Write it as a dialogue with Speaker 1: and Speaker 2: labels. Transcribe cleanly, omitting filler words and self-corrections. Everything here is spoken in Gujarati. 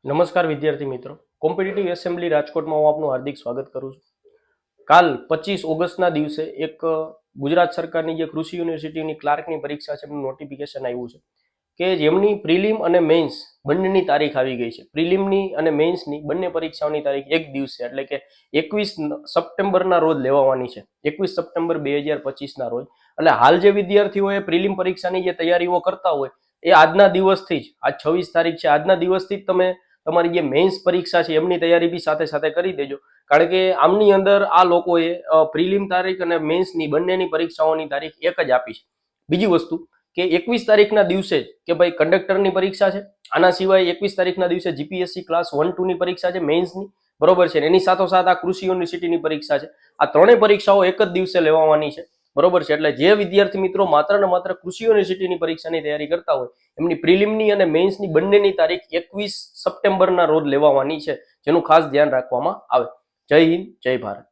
Speaker 1: નમસ્કાર વિદ્યાર્થી મિત્રો, કોમ્પિટિટિવ એસેમ્બલી રાજકોટમાં હું આપનું હાર્દિક સ્વાગત કરું છું. કાલ 25 ઓગસ્ટના દિવસે એક ગુજરાત સરકારની જે કૃષિ યુનિવર્સિટીની ક્લાર્કની પરીક્ષા છે એનું નોટિફિકેશન આવ્યું છે કે જેમની પ્રિલિમ અને મેઇન્સ બંનેની તારીખ આવી ગઈ છે. પ્રિલિમની અને મેઇન્સની બંને પરીક્ષાઓની તારીખ એક દિવસે એટલે કે 21 સપ્ટેમ્બરના રોજ લેવાની છે, 21 સપ્ટેમ્બર 2025ના રોજ. એટલે હાલ જે વિદ્યાર્થીઓએ પ્રિલિમ પરીક્ષાની જે તૈયારીઓ કરતા હોય એ આજના દિવસથી જ, આજ 26 તારીખ છે, આજના દિવસથી જ તમે તમારી જે મેઇન્સ પરીક્ષા છે એમની તૈયારી બી સાથે સાથે કરી દેજો. કારણ કે આમની અંદર આ લોકોએ પ્રિલિમ તારીખ અને મેઇન્સની બંનેની પરીક્ષાઓની તારીખ એક જ આપી છે. બીજી વસ્તુ કે 21 તારીખના દિવસે જ કે ભાઈ કંડક્ટરની પરીક્ષા છે, આના સિવાય 21 તારીખના દિવસે જીપીએસસી ક્લાસ 1-2 ની પરીક્ષા છે મેઇન્સની, બરોબર છે. એની સાથોસાથ આ કૃષિ યુનિવર્સિટીની પરીક્ષા છે. આ ત્રણેય પરીક્ષાઓ એક જ દિવસે લેવાની છે, બરોબર છે. એટલે જે વિદ્યાર્થી મિત્રો માત્ર ને માત્ર કૃષિ યુનિવર્સિટીની પરીક્ષાની તૈયારી કરતા હોય એમની પ્રિલિમની અને મેઇન્સની બંનેની તારીખ 21 સપ્ટેમ્બરના રોજ લેવાની છે, જેનું ખાસ ધ્યાન રાખવામાં આવે. જય હિન્દ, જય ભારત.